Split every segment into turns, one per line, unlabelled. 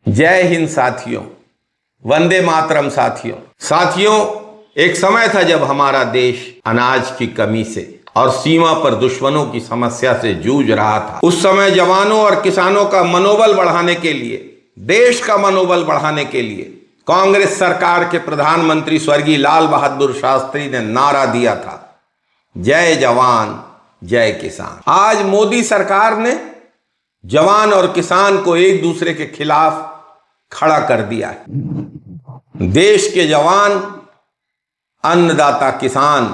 जय हिंद साथियों, वंदे मातरम साथियों। एक समय था जब हमारा देश अनाज की कमी से और सीमा पर दुश्मनों की समस्या से जूझ रहा था। उस समय जवानों और किसानों का मनोबल बढ़ाने के लिए, देश का मनोबल बढ़ाने के लिए कांग्रेस सरकार के प्रधानमंत्री स्वर्गीय लाल बहादुर शास्त्री ने नारा दिया था, जय जवान जय किसान। आज मोदी सरकार ने जवान और किसान को एक दूसरे के खिलाफ खड़ा कर दिया है। देश के जवान अन्नदाता किसान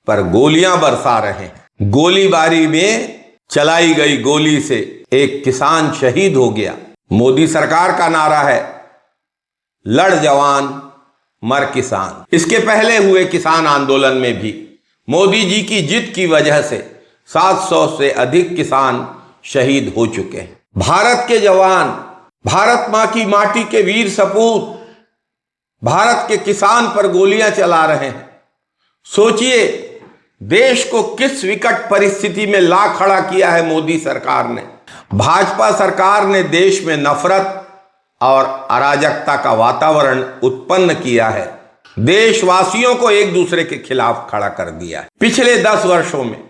पर गोलियां बरसा रहे हैं। गोलीबारी में चलाई गई गोली से एक किसान शहीद हो गया। मोदी सरकार का नारा है, लड़ जवान मर किसान। इसके पहले हुए किसान आंदोलन में भी मोदी जी की जिद की वजह से 700 से अधिक किसान शहीद हो चुके हैं। भारत के जवान, भारत मां की माटी के वीर सपूत भारत के किसान पर गोलियां चला रहे हैं। सोचिए, देश को किस विकट परिस्थिति में ला खड़ा किया है मोदी सरकार ने। भाजपा सरकार ने देश में नफरत और अराजकता का वातावरण उत्पन्न किया है। देशवासियों को एक दूसरे के खिलाफ खड़ा कर दिया है। पिछले 10 वर्षों में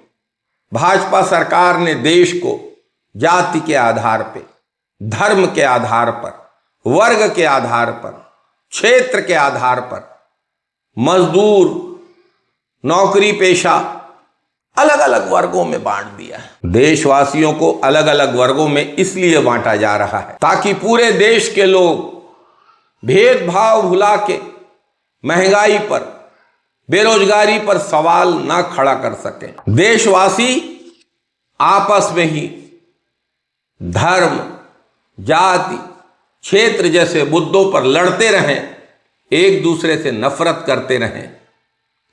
भाजपा सरकार ने देश को जाति के आधार पर, धर्म के आधार पर, वर्ग के आधार पर, क्षेत्र के आधार पर, मजदूर, नौकरी पेशा अलग अलग वर्गों में बांट दिया है। देशवासियों को अलग अलग वर्गों में इसलिए बांटा जा रहा है ताकि पूरे देश के लोग भेदभाव भुला के महंगाई पर, बेरोजगारी पर सवाल ना खड़ा कर सकें। देशवासी आपस में ही धर्म, जाति, क्षेत्र जैसे मुद्दों पर लड़ते रहें, एक दूसरे से नफरत करते रहें,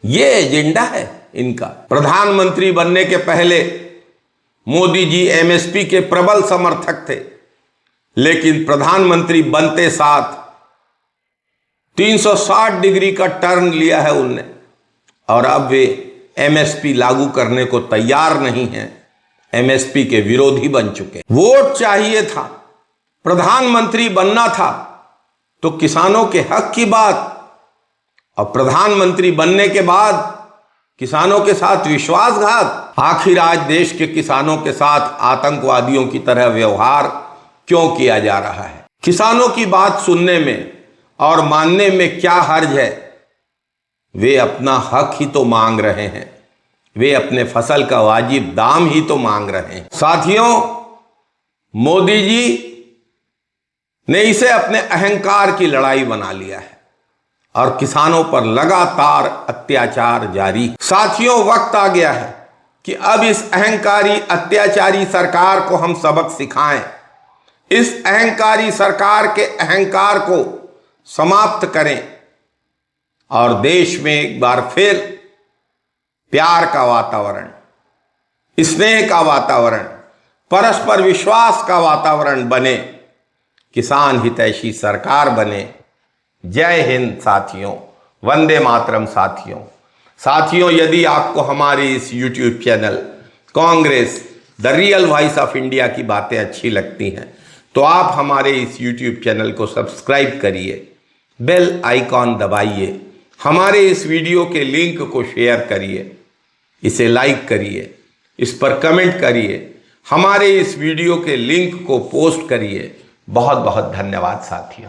ये एजेंडा है इनका। प्रधानमंत्री बनने के पहले मोदी जी एमएसपी के प्रबल समर्थक थे, लेकिन प्रधानमंत्री बनते साथ 360 डिग्री का टर्न लिया है उनने और अब वे एमएसपी लागू करने को तैयार नहीं हैं, एमएसपी के विरोधी बन चुके। वोट चाहिए था, प्रधानमंत्री बनना था तो किसानों के हक की बात, और प्रधानमंत्री बनने के बाद किसानों के साथ विश्वासघात। आखिर आज देश के किसानों के साथ आतंकवादियों की तरह व्यवहार क्यों किया जा रहा है? किसानों की बात सुनने में और मानने में क्या हर्ज है? वे अपना हक ही तो मांग रहे हैं, वे अपने फसल का वाजिब दाम ही तो मांग रहे हैं। साथियों, मोदी जी ने इसे अपने अहंकार की लड़ाई बना लिया है और किसानों पर लगातार अत्याचार जारी। साथियों, वक्त आ गया है कि अब इस अहंकारी अत्याचारी सरकार को हम सबक सिखाएं। इस अहंकारी सरकार के अहंकार को समाप्त करें और देश में एक बार फिर प्यार का वातावरण, स्नेह का वातावरण, परस्पर विश्वास का वातावरण बने, किसान हितैषी सरकार बने। जय हिंद साथियों, वंदे मातरम साथियों, यदि आपको हमारे इस YouTube channel Congress the real voice of India की बातें अच्छी लगती हैं तो आप हमारे इस YouTube चैनल को सब्सक्राइब करिए, बेल आइकॉन दबाइए, हमारे इस वीडियो के लिंक को शेयर करिए, इसे लाइक करिए, इस पर कमेंट करिए, हमारे इस वीडियो के लिंक को पोस्ट करिए। बहुत बहुत धन्यवाद साथियों।